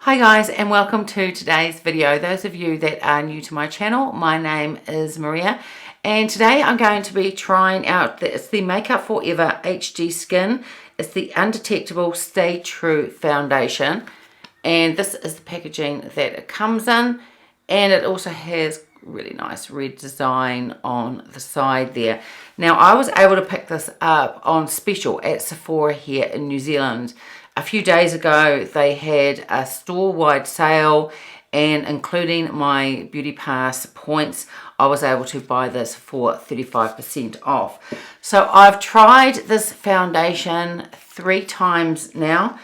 Hi guys, and welcome to today's video. Those of you that are new to my channel, my name is Maria, and today I'm going to be trying out it's the Makeup Forever HD Skin. It's the Undetectable Stay True Foundation, and this is the packaging that it comes in, and it also has really nice red design on the side there. Now, I was able to pick this up on special at Sephora here in New Zealand. A few days ago, they had a store-wide sale, and including my Beauty Pass points, I was able to buy this for 35% off. So I've tried this foundation 3 times now,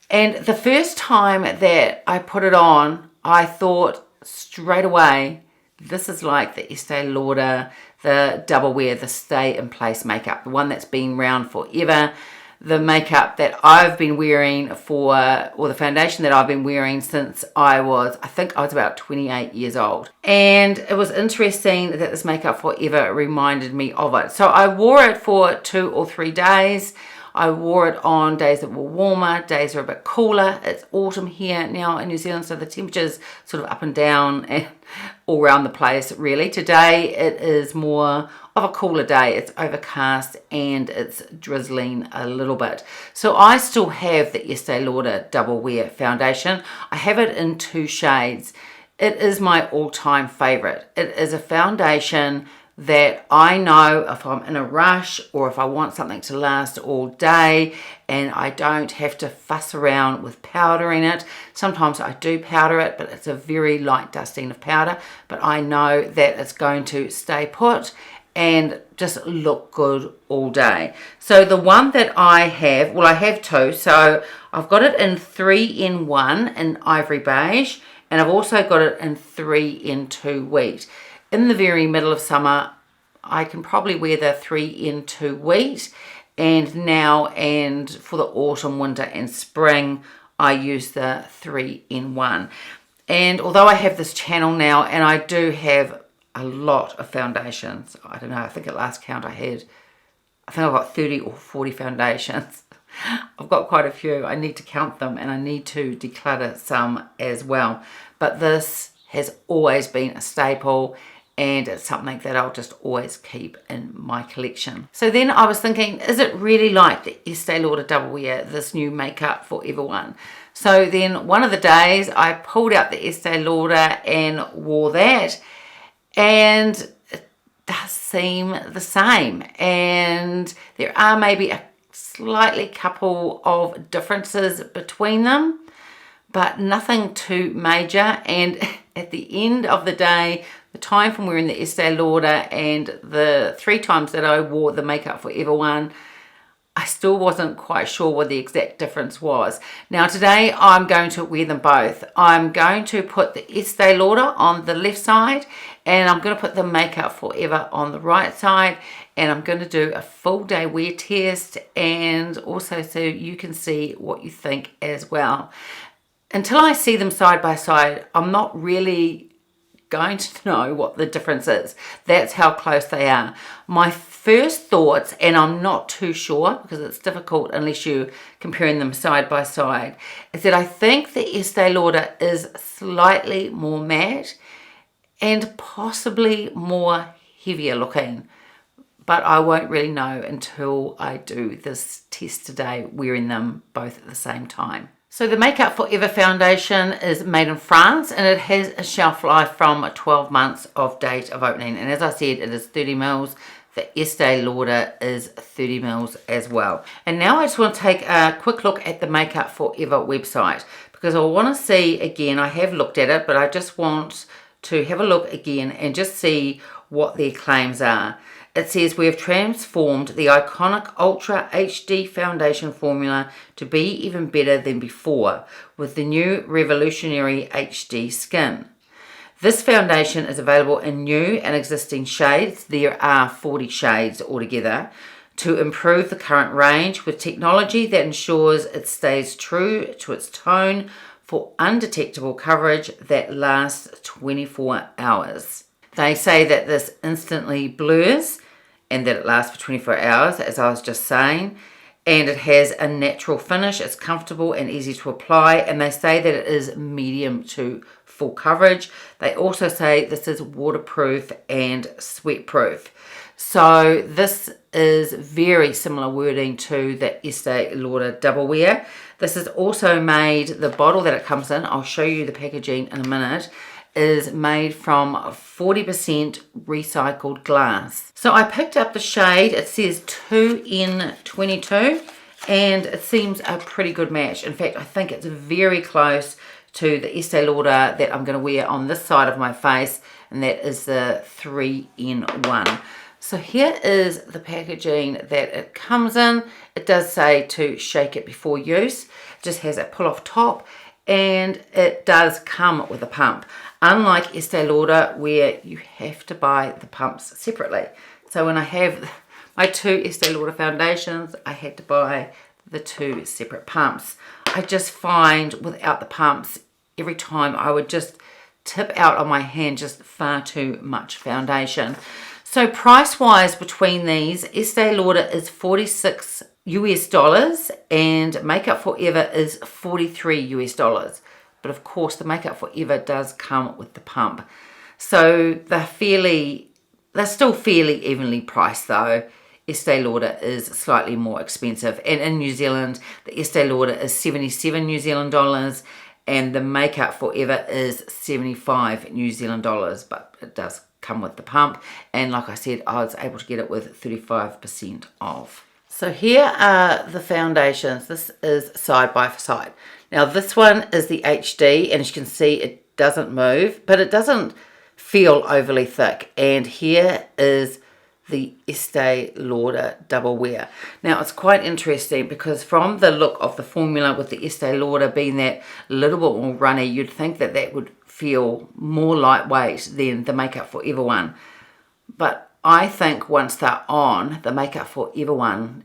and the first time that I put it on, I thought straight away, this is like the Estee Lauder, the Double Wear, the Stay in Place makeup, the one that's been around forever. The makeup that I've been wearing or the foundation that I've been wearing since I think I was about 28 years old. And it was interesting that this Makeup Forever reminded me of it. So I wore it for 2 or 3 days. I wore it on days that were warmer, days that are a bit cooler. It's autumn here now in New Zealand, so the temperature's sort of up and down and all around the place really. Today it is more of a cooler day. It's overcast and it's drizzling a little bit. So I still have the Estee Lauder Double Wear foundation. I have it in 2 shades. It is my all-time favorite. It is a foundation that I know if I'm in a rush or if I want something to last all day and I don't have to fuss around with powdering it. Sometimes I do powder it, but it's a very light dusting of powder, but I know that it's going to stay put and just look good all day. So the one that I have, well, I have 2. So I've got it in 3-in-1 in Ivory Beige, and I've also got it in 3-in-2 Wheat. In the very middle of summer, I can probably wear the 3-in-2 Wheat, and now and for the autumn, winter and spring, I use the 3-in-1. And although I have this channel now, and I do have a lot of foundations, I don't know, I think at last count I think I've got 30 or 40 foundations. I've got quite a few. I need to count them, and I need to declutter some as well. But this has always been a staple, and it's something that I'll just always keep in my collection. So then I was thinking, is it really like the Estee Lauder Double Wear, this new Makeup Forever one? So then one of the days I pulled out the Estee Lauder and wore that, and it does seem the same. And there are maybe a slightly couple of differences between them, but nothing too major. And at the end of the day, the time from wearing the Estee Lauder and the 3 times that I wore the Makeup Forever one, I still wasn't quite sure what the exact difference was. Now today I'm going to wear them both. I'm going to put the Estee Lauder on the left side, and I'm going to put the Makeup Forever on the right side, and I'm going to do a full day wear test, and also so you can see what you think as well. Until I see them side by side, I'm not really going to know what the difference is. That's how close they are. My first thoughts, and I'm not too sure because it's difficult unless you're comparing them side by side, is that I think the Estee Lauder is slightly more matte and possibly more heavier looking, but I won't really know until I do this test today wearing them both at the same time. So the Makeup Forever foundation is made in France, and it has a shelf life from 12 months of date of opening. And as I said, it is 30 mils. The Estee Lauder is 30 mils as well. And now I just want to take a quick look at the Makeup Forever website, because I want to see again, I have looked at it, but I just want to have a look again and just see what their claims are. It says, we have transformed the iconic Ultra HD foundation formula to be even better than before with the new revolutionary HD skin. This foundation is available in new and existing shades. There are 40 shades altogether, to improve the current range with technology that ensures it stays true to its tone for undetectable coverage that lasts 24 hours. They say that this instantly blurs and that it lasts for 24 hours, as I was just saying. and it has a natural finish. It's comfortable and easy to apply, and they say that it is medium to full coverage. They also say this is waterproof and sweat proof. So this is very similar wording to the Estee Lauder Double Wear. This is also made, the bottle that it comes in, I'll show you the packaging in a minute, is made from 40% recycled glass. So I picked up the shade, it says 2N22, and it seems a pretty good match. In fact, I think it's very close to the Estee Lauder that I'm going to wear on this side of my face, and that is the 3N1. So here is the packaging that it comes in. It does say to shake it before use. It just has a pull off top, and it does come with a pump. Unlike Estee Lauder, where you have to buy the pumps separately. So when I have my 2 Estee Lauder foundations, I had to buy the 2 separate pumps. I just find without the pumps, every time I would just tip out on my hand just far too much foundation. So price-wise between these, Estee Lauder is $46 US and Makeup Forever is $43 US. But of course, the Makeup Forever does come with the pump. So they're still fairly evenly priced though. Estee Lauder is slightly more expensive. And in New Zealand, the Estee Lauder is 77 New Zealand dollars and the Makeup Forever is 75 New Zealand dollars. But it does come with the pump. And like I said, I was able to get it with 35% off. So here are the foundations. This is side by side. Now this one is the HD, and as you can see, it doesn't move, but it doesn't feel overly thick. And here is the Estee Lauder Double Wear. Now it's quite interesting because from the look of the formula with the Estee Lauder being that little bit more runny, you'd think that that would feel more lightweight than the Makeup Forever one. But I think once they're on, the Makeup Forever one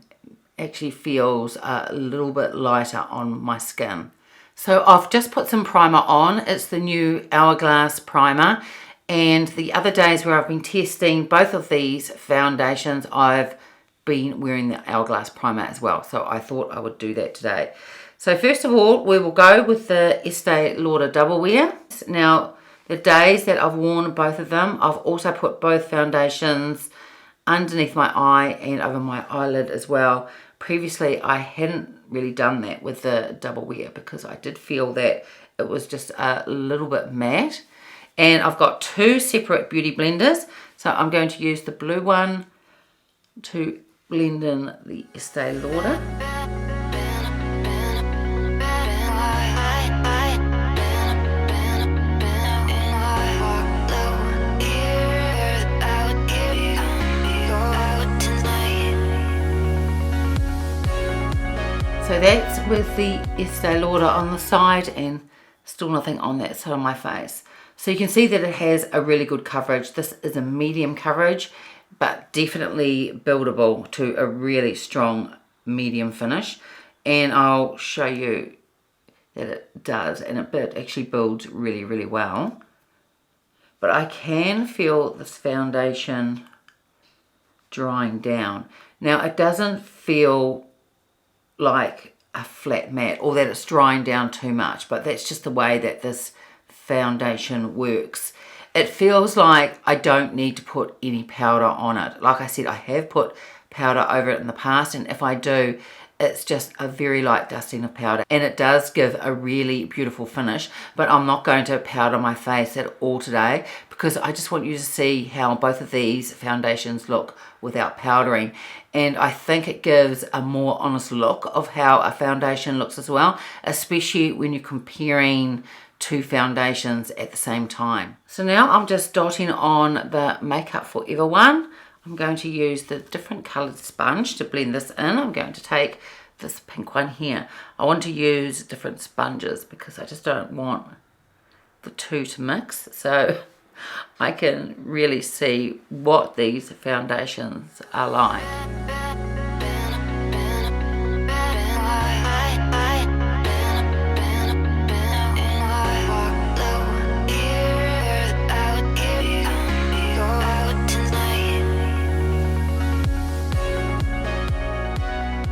actually feels a little bit lighter on my skin. So I've just put some primer on. It's the new Hourglass primer. And the other days where I've been testing both of these foundations, I've been wearing the Hourglass primer as well. So I thought I would do that today. So first of all, we will go with the Estee Lauder Double Wear. Now, the days that I've worn both of them, I've also put both foundations underneath my eye and over my eyelid as well. Previously, I hadn't really done that with the Double Wear because I did feel that it was just a little bit matte. And I've got 2 separate beauty blenders. So I'm going to use the blue one to blend in the Estee Lauder. So that's with the Estee Lauder on the side and still nothing on that side of my face. So you can see that it has a really good coverage. This is a medium coverage, but definitely buildable to a really strong medium finish. And I'll show you that it does, and it actually builds really, really well. But I can feel this foundation drying down. Now it doesn't feel like a flat matte or that it's drying down too much, but that's just the way that this foundation works. It feels like I don't need to put any powder on it. Like I said, I have put powder over it in the past, and if I do, it's just a very light dusting of powder, and it does give a really beautiful finish. But I'm not going to powder my face at all today because I just want you to see how both of these foundations look without powdering, and I think it gives a more honest look of how a foundation looks as well, especially when you're comparing 2 foundations at the same time. So now I'm just dotting on the Makeup Forever one. I'm going to use the different coloured sponge to blend this in. I'm going to take this pink one here. I want to use different sponges because I just don't want the 2 to mix. So I can really see what these foundations are like.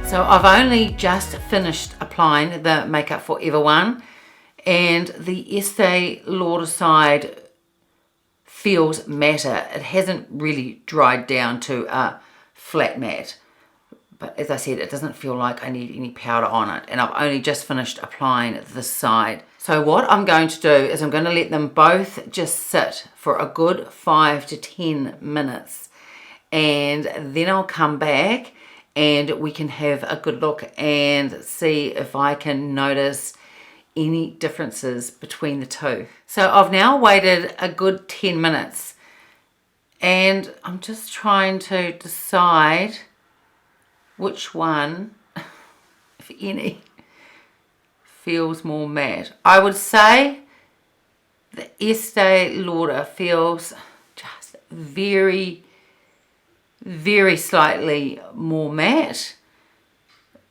So So I've only just finished applying the Makeup Forever one, and the Estee Lauder side feels matter. It hasn't really dried down to a flat matte. But as I said, it doesn't feel like I need any powder on it. And I've only just finished applying this side. So what I'm going to do is I'm going to let them both just sit for a good 5 to 10 minutes. And then I'll come back and we can have a good look and see if I can notice any differences between the two. So I've now waited a good 10 minutes and I'm just trying to decide which one, if any, feels more matte. I would say the Estee Lauder feels just very slightly more matte,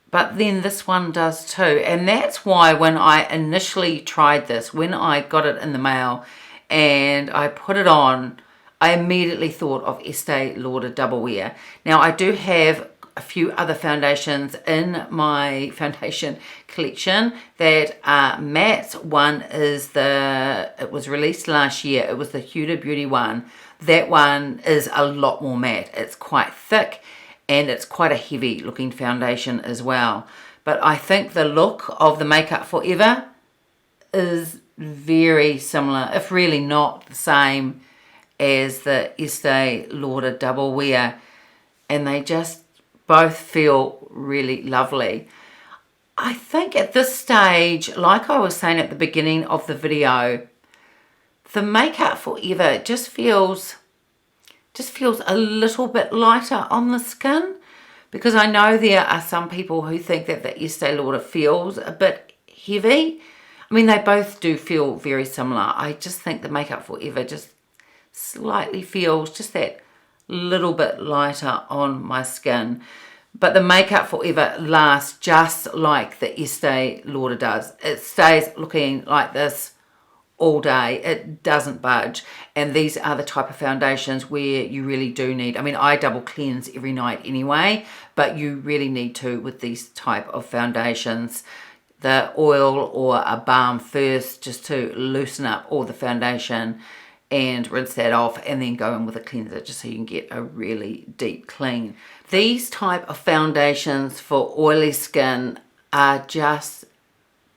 but then this one does too. And that's why when I initially tried this, when I got it in the mail and I put it on, I immediately thought of Estee Lauder Double Wear. Now I do have a few other foundations in my foundation collection that are mattes. One is it was released last year, it was the Huda Beauty one. That one is a lot more matte. It's quite thick and it's quite a heavy looking foundation as well. But I think the look of the Makeup Forever is very similar, if really not the same as the Estee Lauder Double Wear. And they just both feel really lovely. I think at this stage, like I was saying at the beginning of the video, the Makeup Forever just feels a little bit lighter on the skin, because I know there are some people who think that the Estee Lauder feels a bit heavy. I mean, they both do feel very similar. I just think the Makeup Forever just slightly feels just that little bit lighter on my skin. But the Makeup Forever lasts just like the Estee Lauder does. It stays looking like this all day. It doesn't budge. And these are the type of foundations where you really do need, I mean, I double cleanse every night anyway, but you really need to with these type of foundations. The oil or a balm first, just to loosen up all the foundation, and rinse that off, and then go in with a cleanser just so you can get a really deep clean. These type of foundations for oily skin are just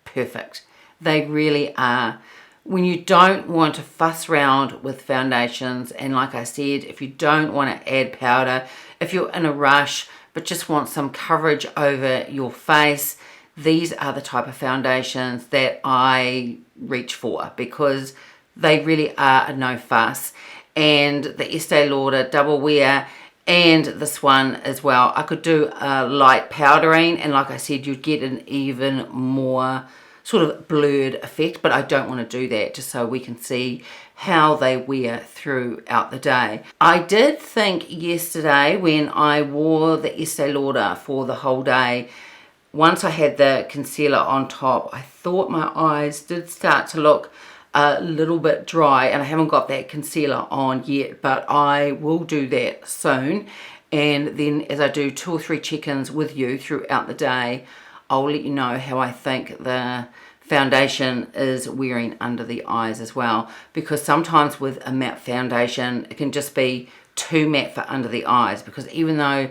perfect. They really are. When you don't want to fuss around with foundations, and like I said, if you don't want to add powder, if you're in a rush but just want some coverage over your face, these are the type of foundations that I reach for, because they really are a no fuss. And the Estee Lauder Double Wear and this one as well, I could do a light powdering, and like I said, you'd get an even more sort of blurred effect, but I don't want to do that, just so we can see how they wear throughout the day. I did think yesterday when I wore the Estee Lauder for the whole day, once I had the concealer on top, I thought my eyes did start to look a little bit dry, and I haven't got that concealer on yet, but I will do that soon. And then as I do 2 or 3 check-ins with you throughout the day, I'll let you know how I think the foundation is wearing under the eyes as well, because sometimes with a matte foundation it can just be too matte for under the eyes, because even though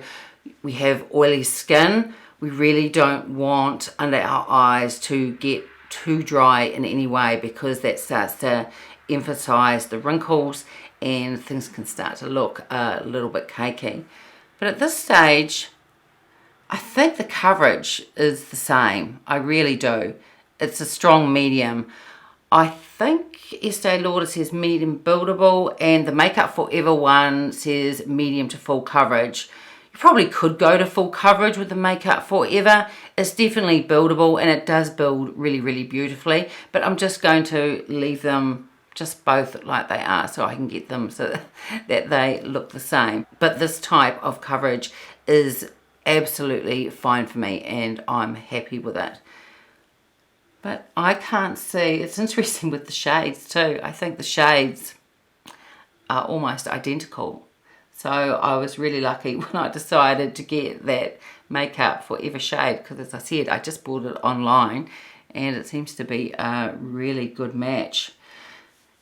we have oily skin, we really don't want under our eyes to get too dry in any way, because that starts to emphasize the wrinkles and things can start to look a little bit cakey. But at this stage, I think the coverage is the same. I really do. It's a strong medium. I think Estee Lauder says medium buildable, and the Makeup Forever one says medium to full coverage. You probably could go to full coverage with the Makeup Forever. It's definitely buildable, and it does build really, really beautifully. But I'm just going to leave them just both like they are, so I can get them so that they look the same. But this type of coverage is absolutely fine for me, and I'm happy with it. But I can't see, it's interesting with the shades too. I think the shades are almost identical. So I was really lucky when I decided to get that Makeup Forever shade, because as I said, I just bought it online and it seems to be a really good match.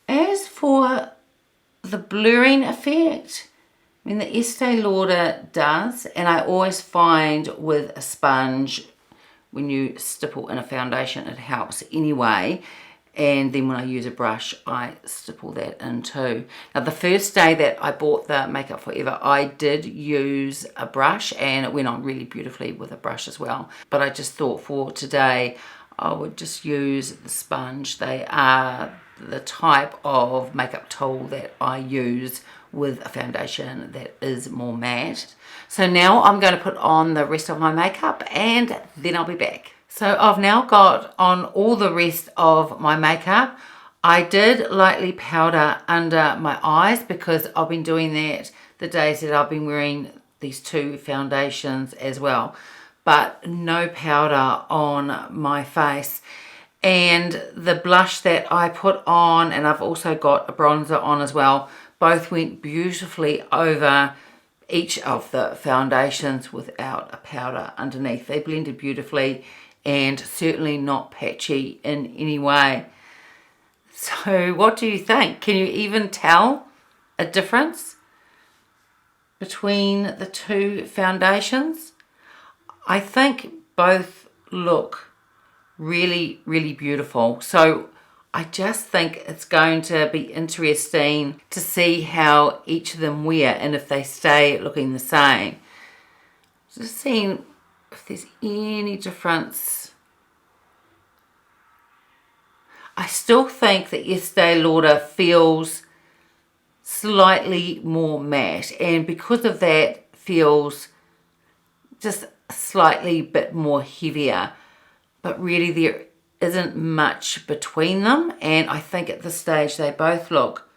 As for the blurring effect, I mean, the Estee Lauder does, and I always find with a sponge, when you stipple in a foundation, it helps anyway. And then when I use a brush, I stipple that in too. Now, the first day that I bought the Makeup Forever, I did use a brush, and it went on really beautifully with a brush as well. But I just thought for today, I would just use the sponge. They are the type of makeup tool that I use with a foundation that is more matte. So now I'm going to put on the rest of my makeup and then I'll be back. So I've now got on all the rest of my makeup. I did lightly powder under my eyes because I've been doing that the days that I've been wearing these two foundations as well, but no powder on my face. And the blush that I put on, and I've also got a bronzer on as well, both went beautifully over each of the foundations without a powder underneath. They blended beautifully and certainly not patchy in any way. So what do you think? Can you even tell a difference between the two foundations? I think both look really, really beautiful. So I just think it's going to be interesting to see how each of them wear and if they stay looking the same. Just seeing if there's any difference. I still think that Estee Lauder feels slightly more matte, and because of that feels just slightly bit more heavier, but really there isn't much between them, and I think at this stage they both look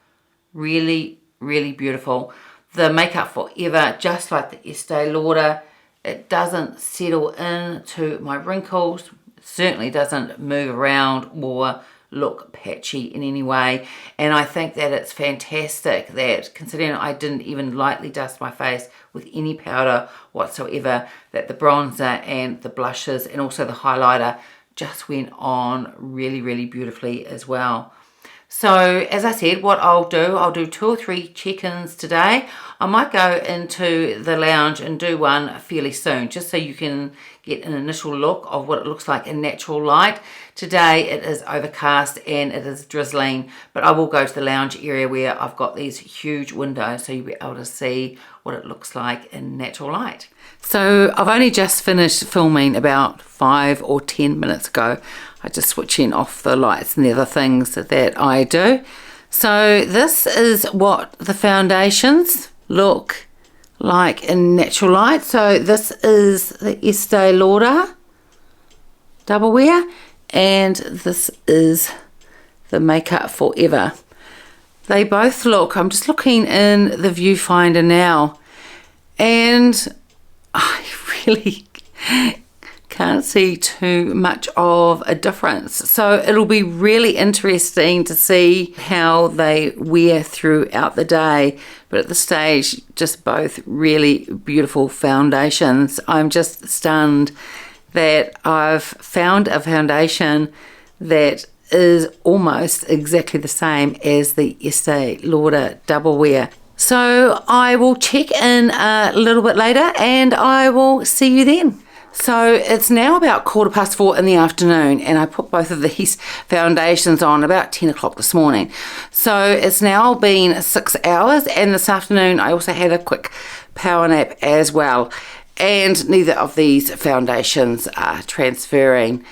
really, really beautiful. The Makeup Forever, just like the Estee Lauder, it doesn't settle into my wrinkles, it certainly doesn't move around or look patchy in any way. And I think that it's fantastic that, considering I didn't even lightly dust my face with any powder whatsoever, that the bronzer and the blushes and also the highlighter just went on really, really beautifully as well. So as I said, what I'll do 2 or 3 check-ins today. I might go into the lounge and do one fairly soon, just so you can get an initial look of what it looks like in natural light. Today it is overcast and it is drizzling, but I will go to the lounge area where I've got these huge windows so you'll be able to see what it looks like in natural light. So I've only just finished filming about 5 or 10 minutes ago. I just switching off the lights and the other things that I do. So this is what the foundations look like in natural light. So this is the Estee Lauder Double Wear, and this is the Makeup Forever. They both look, I'm just looking in the viewfinder now, and I really can't see too much of a difference. So it'll be really interesting to see how they wear throughout the day. But at this stage, just both really beautiful foundations. I'm just stunned that I've found a foundation that is almost exactly the same as the Estee Lauder Double Wear. So I will check in a little bit later and I will see you then. So it's now about 4:15 in the afternoon, and I put both of these foundations on about 10 o'clock this morning. So it's now been 6 hours, and this afternoon I also had a quick power nap as well, and neither of these foundations are transferring.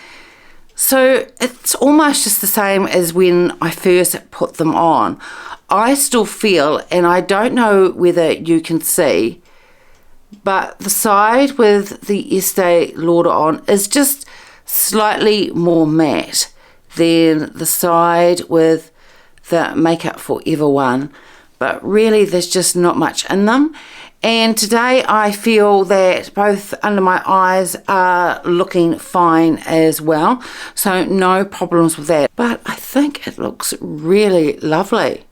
So it's almost just the same as when I first put them on. I still feel, and I don't know whether you can see, but the side with the Estee Lauder on is just slightly more matte than the side with the Makeup Forever one, but really there's just not much in them. And today I feel that both under my eyes are looking fine as well, so no problems with that. But I think it looks really lovely,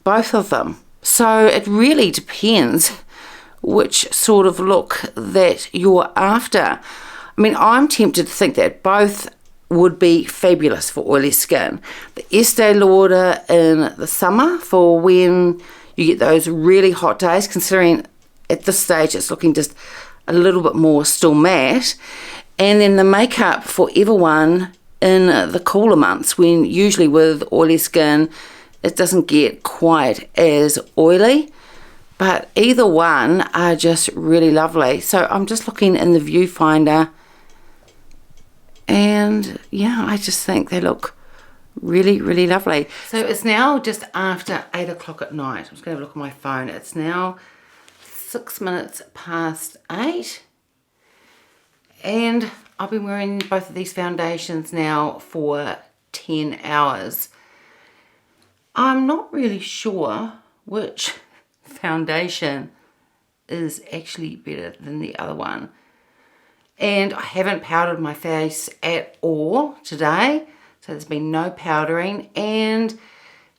both of them. So it really depends which sort of look that you're after. I mean, I'm tempted to think that both would be fabulous for oily skin. The Estee Lauder in the summer for when you get those really hot days, considering at this stage it's looking just a little bit more still matte. And then the Makeup Forever one in the cooler months, when usually with oily skin it doesn't get quite as oily. But either one are just really lovely. So I'm just looking in the viewfinder, and yeah, I just think they look really, really lovely. So it's now just after 8 o'clock at night. I'm just going to have a look at my phone. It's now 6 minutes past 8. And I've been wearing both of these foundations now for 10 hours. I'm not really sure which foundation is actually better than the other one. And I haven't powdered my face at all today. So there's been no powdering, and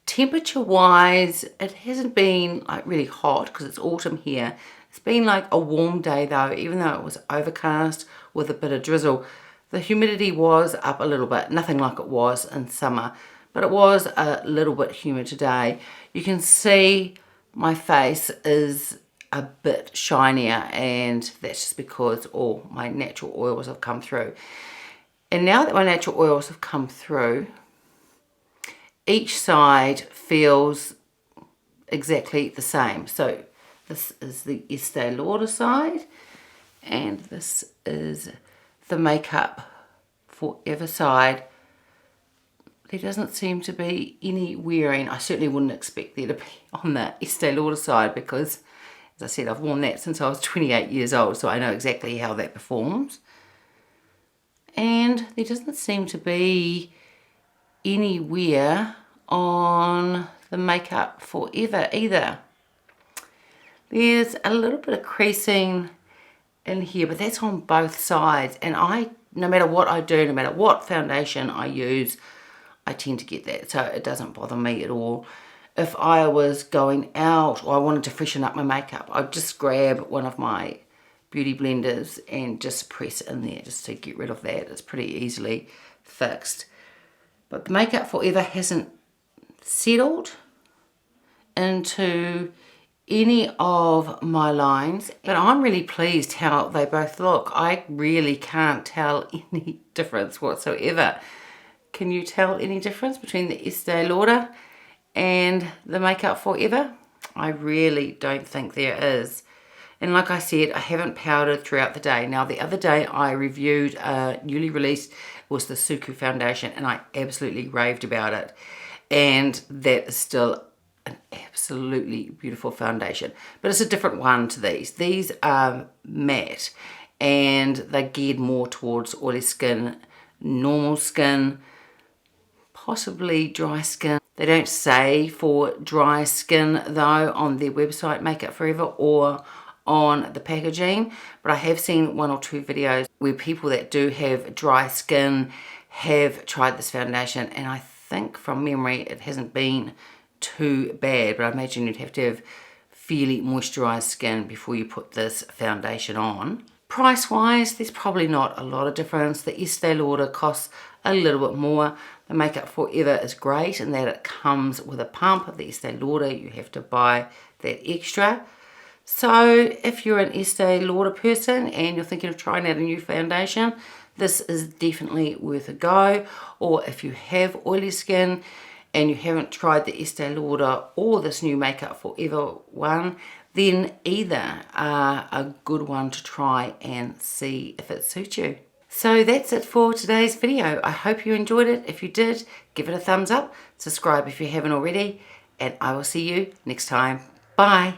temperature wise it hasn't been like really hot because it's autumn here. It's been like a warm day though, even though it was overcast with a bit of drizzle. The humidity was up a little bit, nothing like it was in summer, but it was a little bit humid today. You can see my face is a bit shinier, and that's just because all my natural oils have come through. And now that my natural oils have come through, each side feels exactly the same. So this is the Estee Lauder side, and this is the Makeup Forever side. There doesn't seem to be any wearing. I certainly wouldn't expect there to be on the Estee Lauder side because, as I said, I've worn that since I was 28 years old, so I know exactly how that performs. And there doesn't seem to be any wear on the Makeup Forever either. There's a little bit of creasing in here, but that's on both sides. And no matter what I do, no matter what foundation I use, I tend to get that, so it doesn't bother me at all. If I was going out or I wanted to freshen up my makeup, I'd just grab one of my beauty blenders and just press in there just to get rid of that. It's pretty easily fixed. But the Makeup Forever hasn't settled into any of my lines, but I'm really pleased how they both look. I really can't tell any difference whatsoever. Can you tell any difference between the Estee Lauder and the Makeup Forever? I really don't think there is. And like I said, I haven't powdered throughout the day. Now, the other day I reviewed newly released was the Suku foundation, and I absolutely raved about it. And that is still an absolutely beautiful foundation. But it's a different one to these. These are matte, and they're geared more towards oily skin, normal skin, possibly dry skin. They don't say for dry skin though on their website, Makeup Forever, or on the packaging, but I have seen 1 or 2 videos where people that do have dry skin have tried this foundation, and I think from memory it hasn't been too bad, but I imagine you'd have to have fairly moisturized skin before you put this foundation on. Price wise, there's probably not a lot of difference. The Estee Lauder costs a little bit more. The Makeup Forever is great in that it comes with a pump. The Estee Lauder, you have to buy that extra. So if you're an Estee Lauder person and you're thinking of trying out a new foundation, this is definitely worth a go. Or if you have oily skin and you haven't tried the Estee Lauder or this new Makeup Forever one, then either are a good one to try and see if it suits you. So that's it for today's video. I hope you enjoyed it. If you did, give it a thumbs up, subscribe if you haven't already, and I will see you next time. Bye.